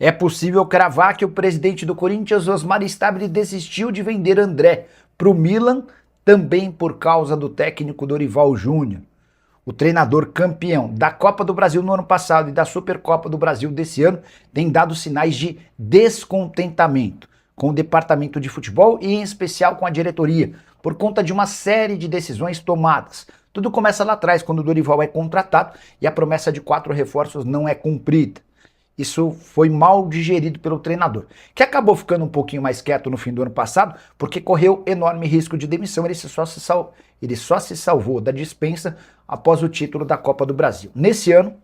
É possível cravar que o presidente do Corinthians, Osmar Stabile, desistiu de vender André para o Milan, também por causa do técnico Dorival Júnior. O treinador campeão da Copa do Brasil no ano passado e da Supercopa do Brasil desse ano tem dado sinais de descontentamento com o departamento de futebol e em especial com a diretoria, por conta de uma série de decisões tomadas. Tudo começa lá atrás, quando o Dorival é contratado e a promessa de 4 reforços não é cumprida. Isso foi mal digerido pelo treinador, que acabou ficando um pouquinho mais quieto no fim do ano passado, porque correu enorme risco de demissão. Ele só se salvou da dispensa após o título da Copa do Brasil. Nesse ano,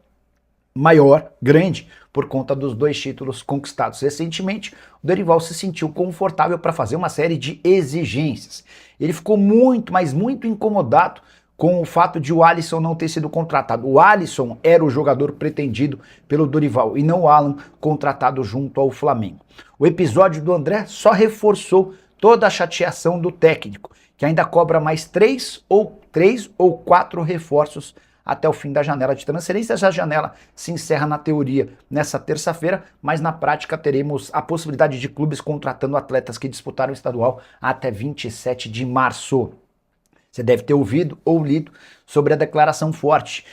maior, grande, por conta dos 2 títulos conquistados recentemente, o Dorival se sentiu confortável para fazer uma série de exigências. Ele ficou muito, mas muito incomodado com o fato de o Alisson não ter sido contratado. O Alisson era o jogador pretendido pelo Dorival e não o Alan, contratado junto ao Flamengo. O episódio do André só reforçou toda a chateação do técnico, que ainda cobra mais 3 ou 4 reforços até o fim da janela de transferências. A janela se encerra na teoria nessa terça-feira, mas na prática teremos a possibilidade de clubes contratando atletas que disputaram o estadual até 27 de março. Você deve ter ouvido ou lido sobre a declaração forte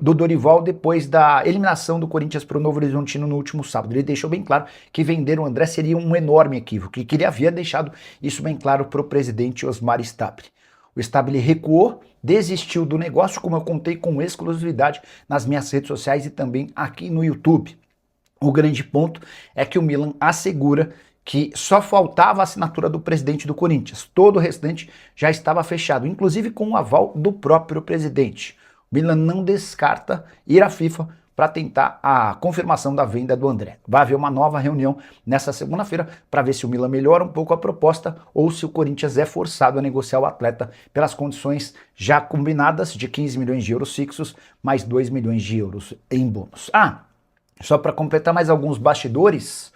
do Dorival depois da eliminação do Corinthians para o Novo Horizontino no último sábado. Ele deixou bem claro que vender o André seria um enorme equívoco e que ele havia deixado isso bem claro para o presidente Osmar Stabile. O Stabile recuou, desistiu do negócio, como eu contei com exclusividade nas minhas redes sociais e também aqui no YouTube. O grande ponto é que o Milan assegura que só faltava a assinatura do presidente do Corinthians. Todo o restante já estava fechado, inclusive com o aval do próprio presidente. O Milan não descarta ir à FIFA para tentar a confirmação da venda do André. Vai haver uma nova reunião nessa segunda-feira para ver se o Milan melhora um pouco a proposta ou se o Corinthians é forçado a negociar o atleta pelas condições já combinadas de 15 milhões de euros fixos mais 2 milhões de euros em bônus. Só para completar mais alguns bastidores,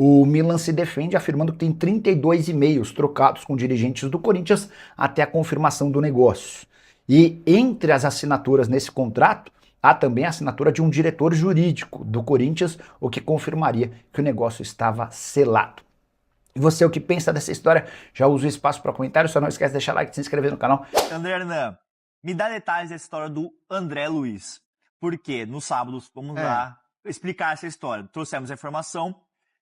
o Milan se defende afirmando que tem 32 e-mails trocados com dirigentes do Corinthians até a confirmação do negócio. E entre as assinaturas nesse contrato, há também a assinatura de um diretor jurídico do Corinthians, o que confirmaria que o negócio estava selado. E você, o que pensa dessa história? Já usa o espaço para comentário, só não esquece de deixar like e se inscrever no canal. André Hernan, me dá detalhes dessa história do André Luiz. Porque no sábado, vamos lá explicar essa história. Trouxemos a informação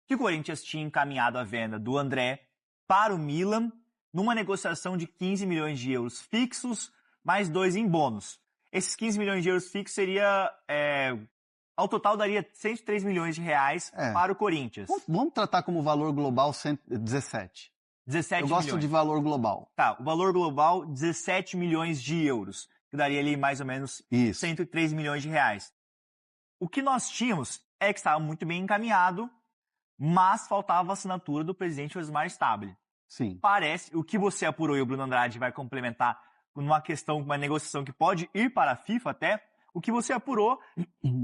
que o Corinthians tinha encaminhado a venda do André para o Milan numa negociação de 15 milhões de euros fixos, mais 2 em bônus. Esses 15 milhões de euros fixos seria, ao total daria 103 milhões de reais para o Corinthians. Vamos tratar como valor global 17. 17 Eu gosto milhões. de valor global. Tá, o valor global 17 milhões de euros, que daria ali mais ou menos 103 milhões de reais. O que nós tínhamos é que estava muito bem encaminhado, mas faltava a assinatura do presidente Osmar Stabile. Sim. Parece, o que você apurou e o Bruno Andrade vai complementar numa questão, uma negociação que pode ir para a FIFA até, o que você apurou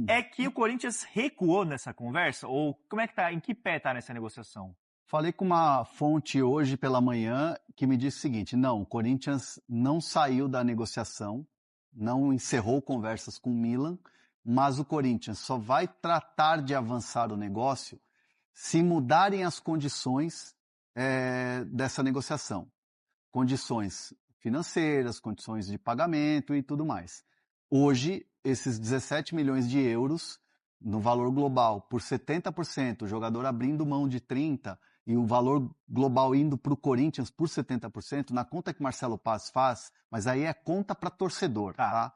é que o Corinthians recuou nessa conversa? Ou como é que tá, em que pé está nessa negociação? Falei com uma fonte hoje pela manhã que me disse o seguinte: não, o Corinthians não saiu da negociação, não encerrou conversas com o Milan, mas o Corinthians só vai tratar de avançar o negócio se mudarem as condições dessa negociação. Condições financeiras, condições de pagamento e tudo mais. Hoje, esses 17 milhões de euros no valor global por 70%, o jogador abrindo mão de 30% e o valor global indo para o Corinthians por 70%, na conta que Marcelo Paz faz, mas aí é conta para torcedor, tá?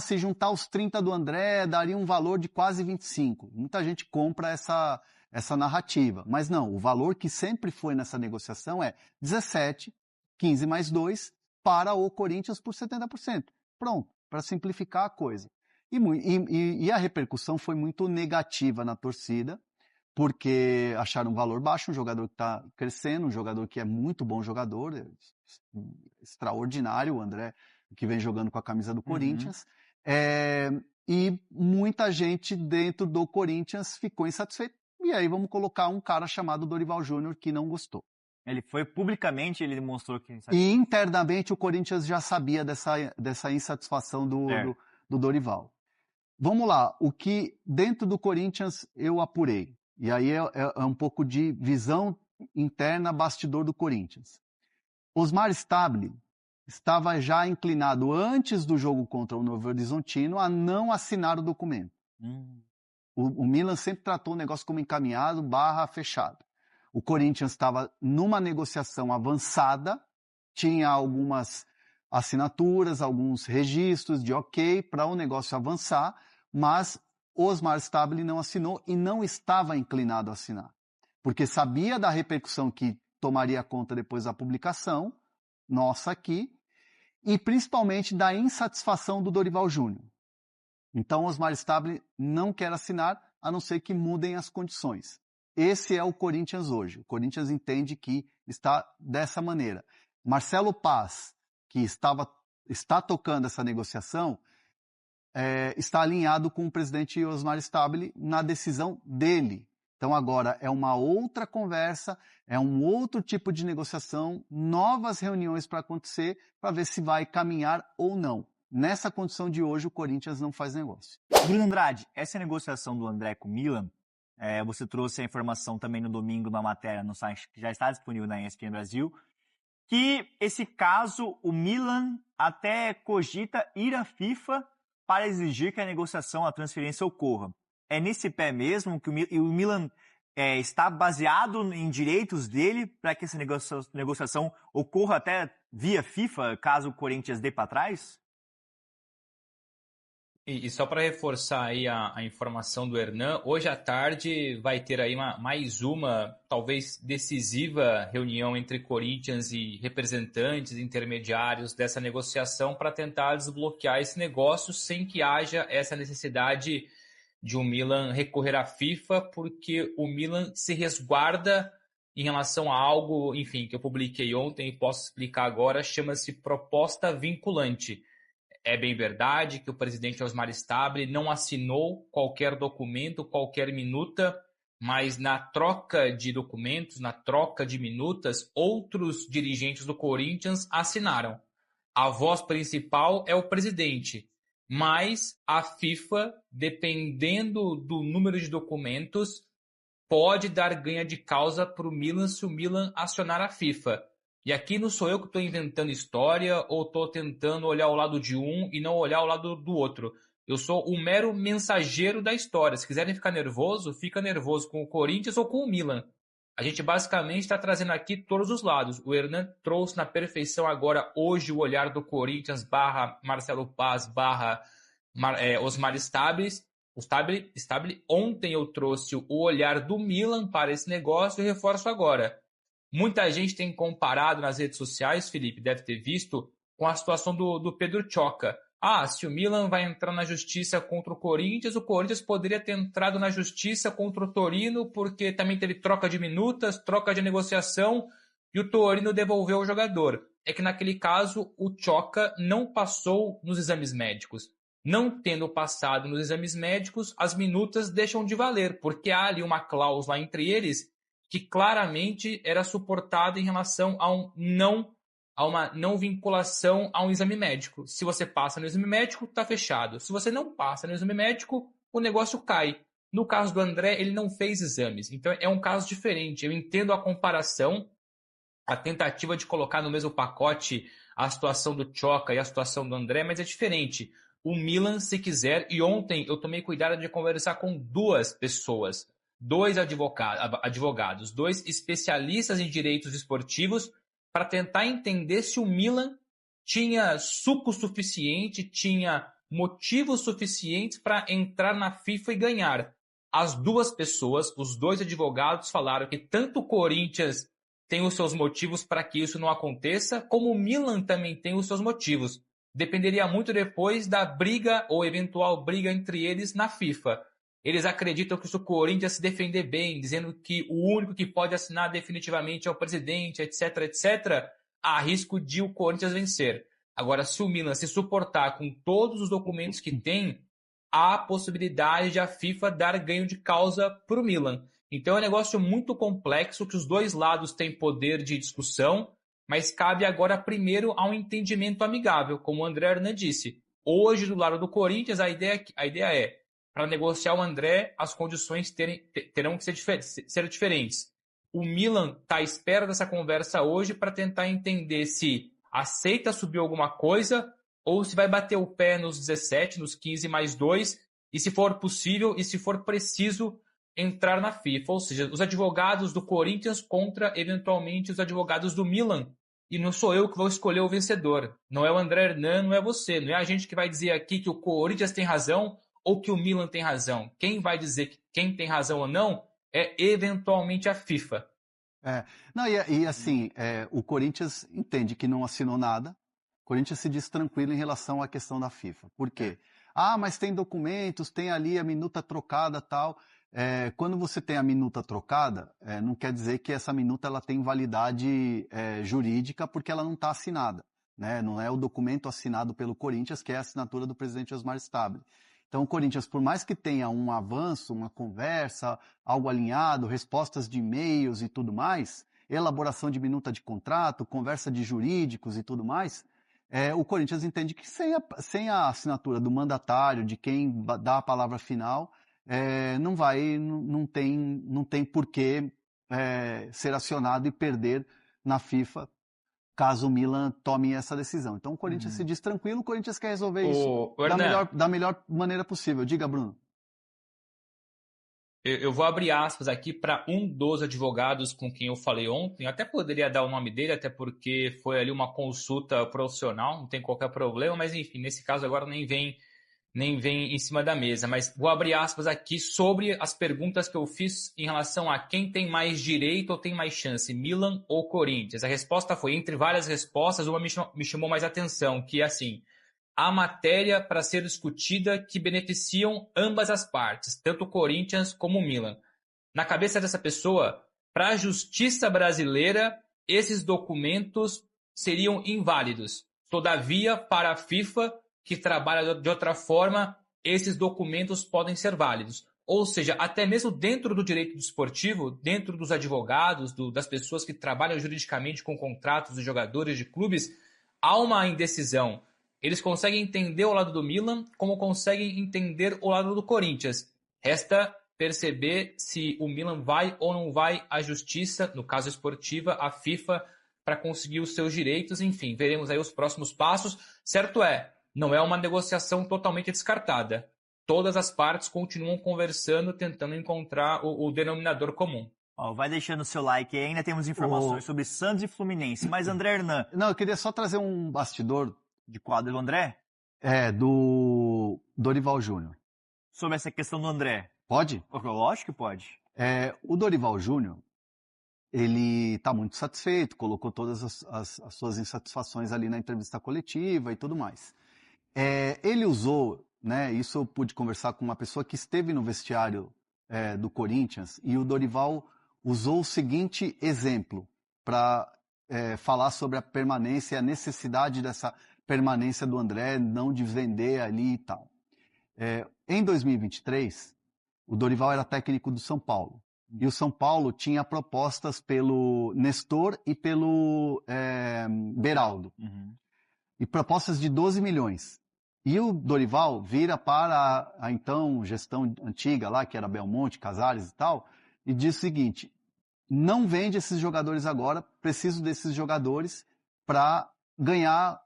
Se juntar os 30 do André, daria um valor de quase 25. Muita gente compra essa narrativa. Mas não, o valor que sempre foi nessa negociação é 17, 15 mais 2 para o Corinthians por 70%. Pronto, para simplificar a coisa. E a repercussão foi muito negativa na torcida, porque acharam um valor baixo, um jogador que está crescendo, um jogador que é muito bom jogador, extraordinário, o André, que vem jogando com a camisa do Corinthians. E muita gente dentro do Corinthians ficou insatisfeita. E aí vamos colocar um cara chamado Dorival Júnior que não gostou. Ele foi publicamente, ele demonstrou que... E internamente o Corinthians já sabia dessa insatisfação do Dorival. Vamos lá, o que dentro do Corinthians eu apurei. E aí é um pouco de visão interna, bastidor do Corinthians. Osmar Stabile estava já inclinado antes do jogo contra o Novo Horizontino a não assinar o documento. O Milan sempre tratou o negócio como encaminhado / fechado. O Corinthians estava numa negociação avançada, tinha algumas assinaturas, alguns registros de ok para o negócio avançar, mas Osmar Stabile não assinou e não estava inclinado a assinar, porque sabia da repercussão que tomaria conta depois da publicação, nossa aqui, e principalmente da insatisfação do Dorival Júnior. Então, Osmar Stabile não quer assinar, a não ser que mudem as condições. Esse é o Corinthians hoje. O Corinthians entende que está dessa maneira. Marcelo Paz, que está tocando essa negociação, está alinhado com o presidente Osmar Stabile na decisão dele. Então agora é uma outra conversa, é um outro tipo de negociação, novas reuniões para acontecer, para ver se vai caminhar ou não. Nessa condição de hoje, o Corinthians não faz negócio. Bruno Andrade, essa negociação do André com o Milan, você trouxe a informação também no domingo na matéria no site que já está disponível na ESPN Brasil, que esse caso, o Milan até cogita ir à FIFA para exigir que a negociação, a transferência ocorra. É nesse pé mesmo que o Milan está baseado em direitos dele para que essa negociação ocorra até via FIFA, caso o Corinthians dê para trás? E só para reforçar aí a informação do Hernan, hoje à tarde vai ter aí mais uma, talvez decisiva, reunião entre Corinthians e representantes intermediários dessa negociação para tentar desbloquear esse negócio sem que haja essa necessidade de o Milan recorrer à FIFA, porque o Milan se resguarda em relação a algo, enfim, que eu publiquei ontem e posso explicar agora, chama-se proposta vinculante. É bem verdade que o presidente Osmar Stabile não assinou qualquer documento, qualquer minuta, mas na troca de documentos, na troca de minutas, outros dirigentes do Corinthians assinaram. A voz principal é o presidente, mas a FIFA, dependendo do número de documentos, pode dar ganha de causa para o Milan se o Milan acionar a FIFA. E aqui não sou eu que estou inventando história ou estou tentando olhar o lado de um e não olhar o lado do outro. Eu sou o mero mensageiro da história. Se quiserem ficar nervoso, fica nervoso com o Corinthians ou com o Milan. A gente basicamente está trazendo aqui todos os lados. O Hernan trouxe na perfeição agora, hoje, o olhar do Corinthians / Marcelo Paz / Osmar Stabile. Ontem eu trouxe o olhar do Milan para esse negócio e reforço agora. Muita gente tem comparado nas redes sociais, Felipe, deve ter visto, com a situação do Pedro Choca. Se o Milan vai entrar na justiça contra o Corinthians poderia ter entrado na justiça contra o Torino, porque também teve troca de minutas, troca de negociação, e o Torino devolveu o jogador. É que naquele caso o Choca não passou nos exames médicos. Não tendo passado nos exames médicos, as minutas deixam de valer, porque há ali uma cláusula entre eles que claramente era suportada em relação a uma não vinculação a um exame médico. Se você passa no exame médico, está fechado. Se você não passa no exame médico, o negócio cai. No caso do André, ele não fez exames. Então é um caso diferente. Eu entendo a comparação, a tentativa de colocar no mesmo pacote a situação do Choca e a situação do André, mas é diferente. O Milan, se quiser, e ontem eu tomei cuidado de conversar com duas pessoas, 2 advogados, 2 especialistas em direitos esportivos, para tentar entender se o Milan tinha suco suficiente, tinha motivos suficientes para entrar na FIFA e ganhar. As duas pessoas, os 2 advogados, falaram que tanto o Corinthians tem os seus motivos para que isso não aconteça, como o Milan também tem os seus motivos. Dependeria muito depois da briga ou eventual briga entre eles na FIFA. Eles acreditam que se o Corinthians se defender bem, dizendo que o único que pode assinar definitivamente é o presidente, etc, etc, há risco de o Corinthians vencer. Agora, se o Milan se suportar com todos os documentos que tem, há possibilidade de a FIFA dar ganho de causa para o Milan. Então é um negócio muito complexo, que os dois lados têm poder de discussão, mas cabe agora primeiro a um entendimento amigável, como o André Hernan disse. Hoje, do lado do Corinthians, a ideia é para negociar o André, as condições terão que ser diferentes. O Milan está à espera dessa conversa hoje para tentar entender se aceita subir alguma coisa ou se vai bater o pé nos 17, nos 15 mais 2, e se for possível e se for preciso entrar na FIFA. Ou seja, os advogados do Corinthians contra, eventualmente, os advogados do Milan. E não sou eu que vou escolher o vencedor. Não é o André Hernan, não é você. Não é a gente que vai dizer aqui que o Corinthians tem razão ou que o Milan tem razão. Quem vai dizer que quem tem razão ou não é, eventualmente, a FIFA. Não, assim, o Corinthians entende que não assinou nada. O Corinthians se diz tranquilo em relação à questão da FIFA. Por quê? Mas tem documentos, tem ali a minuta trocada e tal. Quando você tem a minuta trocada, não quer dizer que essa minuta ela tem validade jurídica porque ela não está assinada, né? Não é o documento assinado pelo Corinthians, que é a assinatura do presidente Osmar Stabile. Então o Corinthians, por mais que tenha um avanço, uma conversa, algo alinhado, respostas de e-mails e tudo mais, elaboração de minuta de contrato, conversa de jurídicos e tudo mais, o Corinthians entende que sem a assinatura do mandatário, de quem dá a palavra final, não tem por que ser acionado e perder na FIFA caso o Milan tome essa decisão. Então o Corinthians se diz tranquilo, o Corinthians quer resolver isso da melhor maneira possível. Diga, Bruno. Eu vou abrir aspas aqui para um dos advogados com quem eu falei ontem. Eu até poderia dar o nome dele, até porque foi ali uma consulta profissional, não tem qualquer problema, mas enfim, nesse caso agora nem vem em cima da mesa. Mas vou abrir aspas aqui sobre as perguntas que eu fiz em relação a quem tem mais direito ou tem mais chance, Milan ou Corinthians. A resposta foi, entre várias respostas, uma me chamou mais atenção, que é assim: há matéria para ser discutida que beneficiam ambas as partes, tanto o Corinthians como o Milan. Na cabeça dessa pessoa, para a justiça brasileira, esses documentos seriam inválidos. Todavia, para a FIFA, que trabalha de outra forma, esses documentos podem ser válidos. Ou seja, até mesmo dentro do direito desportivo, dentro dos advogados, das pessoas que trabalham juridicamente com contratos de jogadores de clubes, há uma indecisão. Eles conseguem entender o lado do Milan, como conseguem entender o lado do Corinthians. Resta perceber se o Milan vai ou não vai à justiça, no caso esportiva, à FIFA, para conseguir os seus direitos. Enfim, veremos aí os próximos passos. Certo não é uma negociação totalmente descartada. Todas as partes continuam conversando, tentando encontrar o denominador comum. Vai deixando o seu like aí, ainda temos informações sobre Santos e Fluminense. Mas André Hernan... Não, eu queria só trazer um bastidor. De quadro do André? Do Dorival Júnior. Sobre essa questão do André. Pode? Lógico que pode. O Dorival Júnior, ele está muito satisfeito, colocou todas as suas insatisfações ali na entrevista coletiva e tudo mais. Ele usou, né, isso eu pude conversar com uma pessoa que esteve no vestiário do Corinthians, e o Dorival usou o seguinte exemplo para falar sobre a permanência e a necessidade dessa permanência do André, não de vender ali e tal. Em 2023, o Dorival era técnico do São Paulo. E o São Paulo tinha propostas pelo Nestor e pelo Beraldo. Uhum. E propostas de 12 milhões. E o Dorival vira para a então gestão antiga lá, que era Belmonte, Casares e tal, e diz o seguinte: não vende esses jogadores agora, preciso desses jogadores para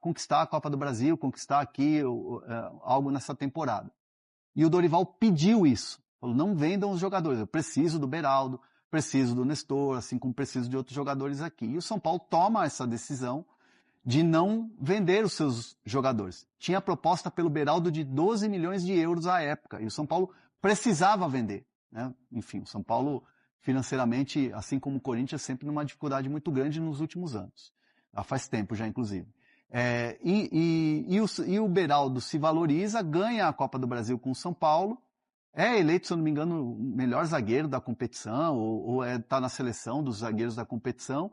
conquistar a Copa do Brasil, conquistar aqui algo nessa temporada. E o Dorival pediu isso. Falou, não vendam os jogadores, eu preciso do Beraldo, preciso do Nestor, assim como preciso de outros jogadores aqui. E o São Paulo toma essa decisão de não vender os seus jogadores. Tinha proposta pelo Beraldo de 12 milhões de euros à época, e o São Paulo precisava vender, né? Enfim, o São Paulo financeiramente, assim como o Corinthians, sempre numa dificuldade muito grande nos últimos anos. Faz tempo já, inclusive. E o Beraldo se valoriza, ganha a Copa do Brasil com o São Paulo, é eleito, se eu não me engano, o melhor zagueiro da competição, ou está na seleção dos zagueiros da competição,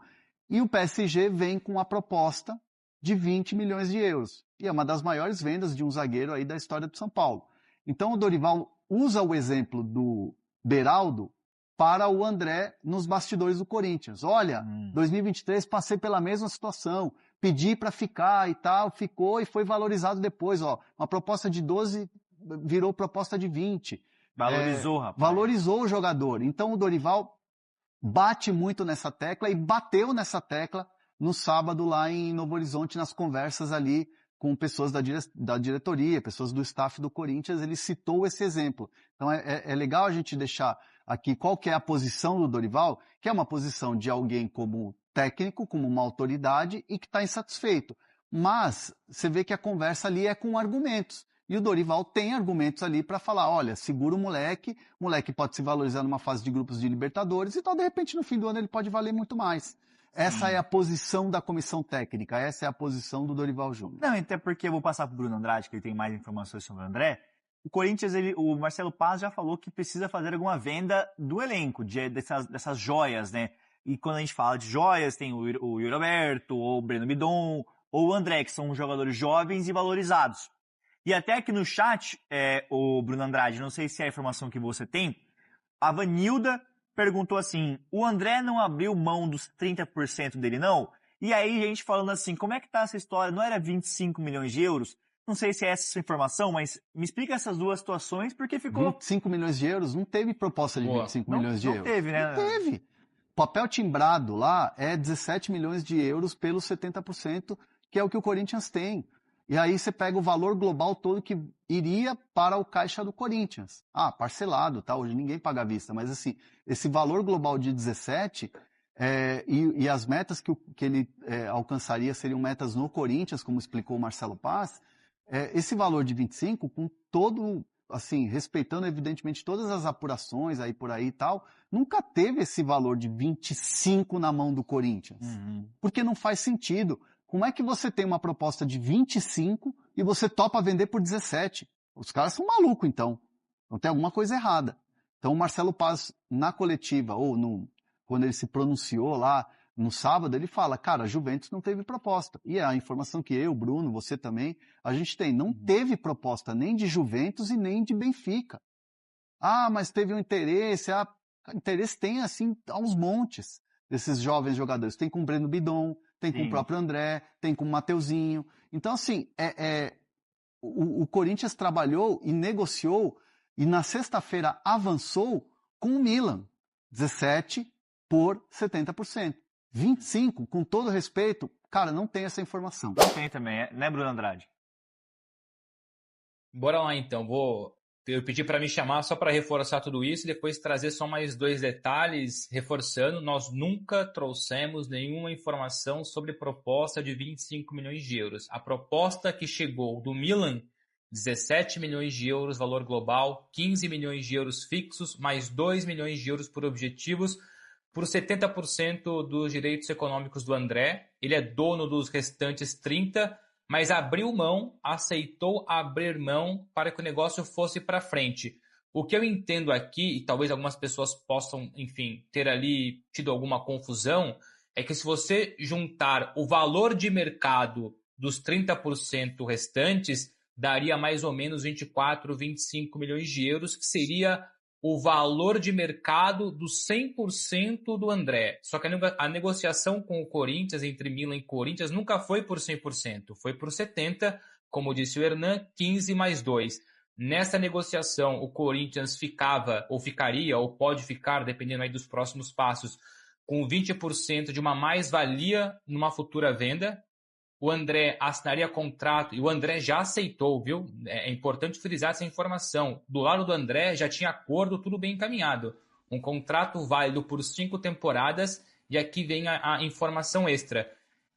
e o PSG vem com a proposta de 20 milhões de euros. E é uma das maiores vendas de um zagueiro aí da história do São Paulo. Então o Dorival usa o exemplo do Beraldo para o André nos bastidores do Corinthians. Olha, 2023 passei pela mesma situação, pedi para ficar e tal, ficou e foi valorizado depois. Uma proposta de 12 virou proposta de 20. Valorizou, rapaz. Valorizou o jogador. Então o Dorival bate muito nessa tecla e bateu nessa tecla no sábado lá em Novo Horizonte, nas conversas ali com pessoas da diretoria, pessoas do staff do Corinthians. Ele citou esse exemplo. Então é legal a gente deixar aqui qual que é a posição do Dorival, que é uma posição de alguém como técnico, como uma autoridade e que está insatisfeito. Mas você vê que a conversa ali é com argumentos. E o Dorival tem argumentos ali para falar, olha, segura o moleque pode se valorizar numa fase de grupos de Libertadores e tal, de repente no fim do ano ele pode valer muito mais. Essa é a posição da comissão técnica, essa é a posição do Dorival Júnior. Não, até porque eu vou passar para o Bruno Andrade, que ele tem mais informações sobre o André. O Corinthians, o Marcelo Paz já falou que precisa fazer alguma venda do elenco, dessas joias, né? E quando a gente fala de joias, tem o Yuri Alberto, ou o Breno Bidon, ou o André, que são jogadores jovens e valorizados. E até aqui no chat, o Bruno Andrade, não sei se é a informação que você tem, a Vanilda perguntou assim, o André não abriu mão dos 30% dele, não? E aí, gente falando assim, como é que tá essa história? Não era 25 milhões de euros? Não sei se é essa a sua informação, mas me explica essas duas situações, porque ficou... 25 milhões de euros? Não teve proposta de 25 milhões de euros. Não teve, né? Não teve. O papel timbrado lá é 17 milhões de euros pelos 70%, que é o que o Corinthians tem. E aí você pega o valor global todo que iria para o caixa do Corinthians. Parcelado, tá? Hoje ninguém paga à vista, mas assim, esse valor global de 17 e as metas que ele alcançaria seriam metas no Corinthians, como explicou o Marcelo Paz, esse valor de 25, com todo, assim, respeitando evidentemente todas as apurações aí por aí e tal, nunca teve esse valor de 25 na mão do Corinthians. Porque não faz sentido. Como é que você tem uma proposta de 25 e você topa vender por 17? Os caras são malucos, então. Não tem alguma coisa errada. Então o Marcelo Paz, na coletiva, quando ele se pronunciou lá no sábado, ele fala, cara, a Juventus não teve proposta. E a informação que eu, Bruno, você também, a gente tem. Não teve proposta nem de Juventus e nem de Benfica. Mas teve um interesse. Interesse tem, assim, aos montes desses jovens jogadores. Tem com o Breno Bidon, tem com o próprio André, tem com o Mateuzinho. Então, assim, o Corinthians trabalhou e negociou e na sexta-feira avançou com o Milan. 17 por 70%. 25, com todo respeito, cara, não tem essa informação. Não tem também, né, Bruno Andrade? Bora lá, então. Eu pedi para me chamar só para reforçar tudo isso e depois trazer só mais 2 detalhes, reforçando, nós nunca trouxemos nenhuma informação sobre proposta de 25 milhões de euros. A proposta que chegou do Milan, 17 milhões de euros, valor global, 15 milhões de euros fixos, mais 2 milhões de euros por objetivos, por 70% dos direitos econômicos do André. Ele é dono dos restantes 30%, mas abriu mão, aceitou abrir mão para que o negócio fosse para frente. O que eu entendo aqui, e talvez algumas pessoas possam, enfim, ter ali tido alguma confusão, é que se você juntar o valor de mercado dos 30% restantes, daria mais ou menos 24, 25 milhões de euros, que seria o valor de mercado dos 100% do André. Só que a negociação com o Corinthians, entre Milan e Corinthians, nunca foi por 100%, foi por 70%, como disse o Hernan, 15 mais 2. Nessa negociação, o Corinthians ficava, ou ficaria, ou pode ficar, dependendo aí dos próximos passos, com 20% de uma mais-valia numa futura venda. O André assinaria contrato, e o André já aceitou, viu? É importante frisar essa informação. Do lado do André já tinha acordo, tudo bem encaminhado. Um contrato válido por 5 temporadas, e aqui vem a informação extra,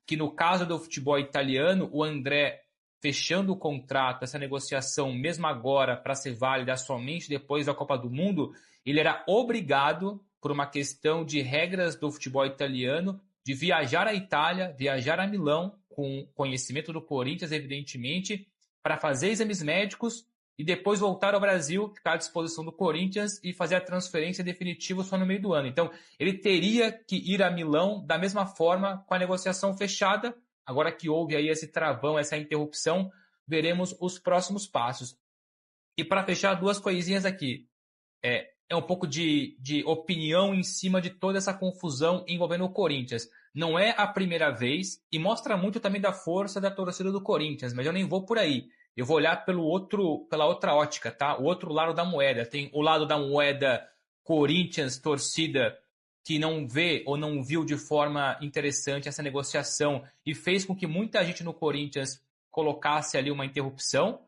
que no caso do futebol italiano, o André fechando o contrato, essa negociação, mesmo agora, para ser válida somente depois da Copa do Mundo, ele era obrigado, por uma questão de regras do futebol italiano, de viajar à Itália, viajar a Milão, com conhecimento do Corinthians, evidentemente, para fazer exames médicos e depois voltar ao Brasil, ficar à disposição do Corinthians e fazer a transferência definitiva só no meio do ano. Então, ele teria que ir a Milão da mesma forma, com a negociação fechada. Agora que houve aí esse travão, essa interrupção, veremos os próximos passos. E para fechar, 2 coisinhas aqui. É um pouco de opinião em cima de toda essa confusão envolvendo o Corinthians. Não é a primeira vez, e mostra muito também da força da torcida do Corinthians, mas eu nem vou por aí. Eu vou olhar pela outra ótica, tá? O outro lado da moeda. Tem o lado da moeda Corinthians, torcida, que não vê ou não viu de forma interessante essa negociação e fez com que muita gente no Corinthians colocasse ali uma interrupção.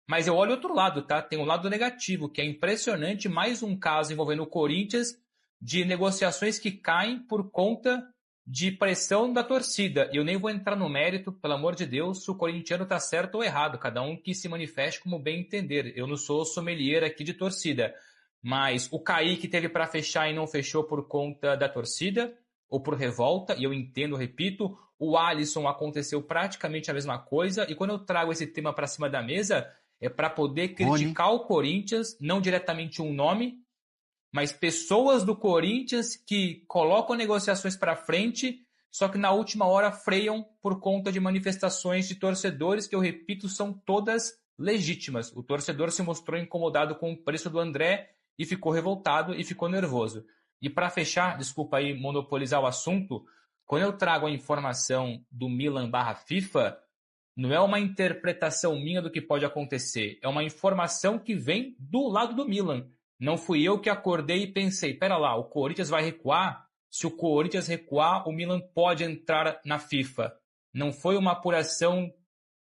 Mas eu olho outro lado, tá? Tem um lado negativo, que é impressionante, mais um caso envolvendo o Corinthians de negociações que caem por conta de pressão da torcida. E eu nem vou entrar no mérito, pelo amor de Deus, se o corintiano está certo ou errado. Cada um que se manifeste como bem entender. Eu não sou sommelier aqui de torcida. Mas o Kaique teve para fechar e não fechou por conta da torcida ou por revolta. E eu entendo, repito, o Alisson aconteceu praticamente a mesma coisa. E quando eu trago esse tema para cima da mesa, é para poder criticar o Corinthians, não diretamente um nome, mas pessoas do Corinthians que colocam negociações para frente, só que na última hora freiam por conta de manifestações de torcedores que, eu repito, são todas legítimas. O torcedor se mostrou incomodado com o preço do André e ficou revoltado e ficou nervoso. E para fechar, desculpa aí monopolizar o assunto, quando eu trago a informação do Milan/FIFA, não é uma interpretação minha do que pode acontecer, é uma informação que vem do lado do Milan. Não fui eu que acordei e pensei, pera lá, o Corinthians vai recuar? Se o Corinthians recuar, o Milan pode entrar na FIFA. Não foi uma apuração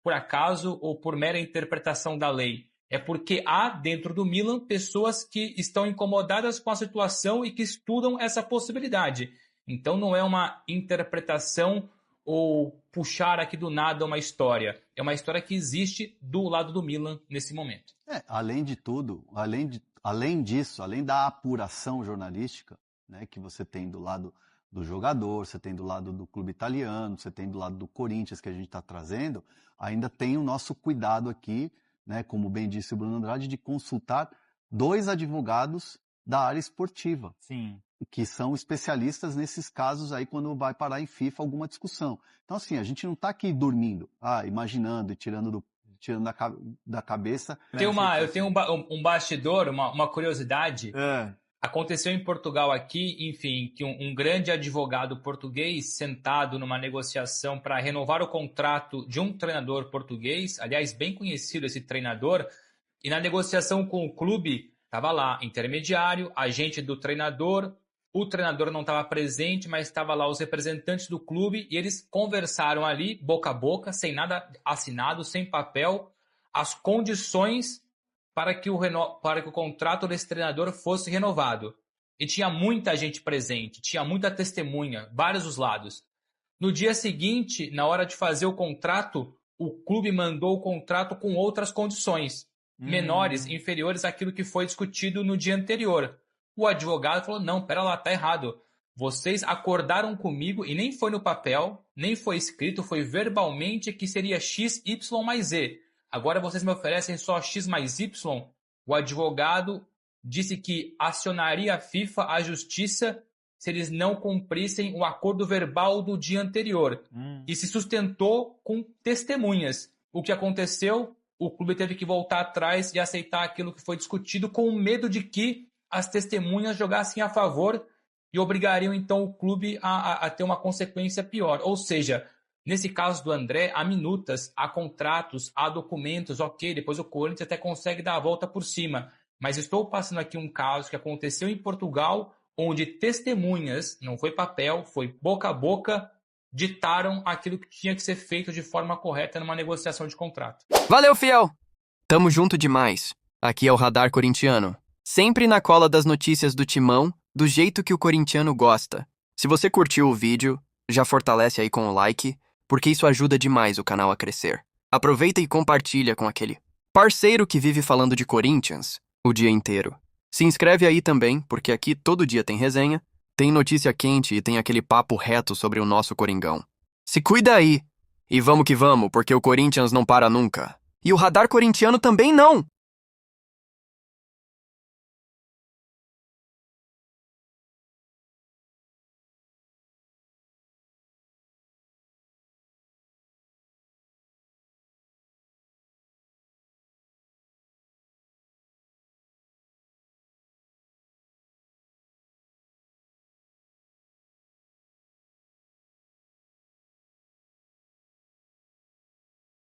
por acaso ou por mera interpretação da lei. É porque há dentro do Milan pessoas que estão incomodadas com a situação e que estudam essa possibilidade. Então não é uma interpretação ou puxar aqui do nada uma história. É uma história que existe do lado do Milan nesse momento. Além de tudo, além disso, além da apuração jornalística, né, que você tem do lado do jogador, você tem do lado do clube italiano, você tem do lado do Corinthians que a gente está trazendo, ainda tem o nosso cuidado aqui, né, como bem disse o Bruno Andrade, de consultar 2 advogados da área esportiva. Sim. Que são especialistas nesses casos aí quando vai parar em FIFA alguma discussão. Então, assim, a gente não está aqui dormindo, imaginando e tirando da cabeça. Eu tenho um bastidor, uma curiosidade. É. Aconteceu em Portugal aqui, enfim, que um grande advogado português sentado numa negociação para renovar o contrato de um treinador português, aliás, bem conhecido esse treinador, e na negociação com o clube, estava lá, intermediário, agente do treinador, o treinador não estava presente, mas estava lá os representantes do clube e eles conversaram ali, boca a boca, sem nada assinado, sem papel, as condições para que o contrato desse treinador fosse renovado. E tinha muita gente presente, tinha muita testemunha, vários os lados. No dia seguinte, na hora de fazer o contrato, o clube mandou o contrato com outras condições, menores, inferiores àquilo que foi discutido no dia anterior. O advogado falou, não, pera lá, tá errado. Vocês acordaram comigo e nem foi no papel, nem foi escrito, foi verbalmente que seria X, Y mais Z. Agora vocês me oferecem só X mais Y? O advogado disse que acionaria a FIFA, a justiça, se eles não cumprissem o acordo verbal do dia anterior. E se sustentou com testemunhas. O que aconteceu? O clube teve que voltar atrás e aceitar aquilo que foi discutido com medo de que as testemunhas jogassem a favor e obrigariam então o clube a ter uma consequência pior. Ou seja, nesse caso do André, há minutas, há contratos, há documentos, ok, depois o Corinthians até consegue dar a volta por cima. Mas estou passando aqui um caso que aconteceu em Portugal, onde testemunhas, não foi papel, foi boca a boca, ditaram aquilo que tinha que ser feito de forma correta numa negociação de contrato. Valeu, fiel! Tamo junto demais. Aqui é o Radar Corintiano. Sempre na cola das notícias do Timão, do jeito que o corintiano gosta. Se você curtiu o vídeo, já fortalece aí com o like, porque isso ajuda demais o canal a crescer. Aproveita e compartilha com aquele parceiro que vive falando de Corinthians o dia inteiro. Se inscreve aí também, porque aqui todo dia tem resenha, tem notícia quente e tem aquele papo reto sobre o nosso Coringão. Se cuida aí! E vamos que vamos, porque o Corinthians não para nunca. E o Radar Corintiano também não!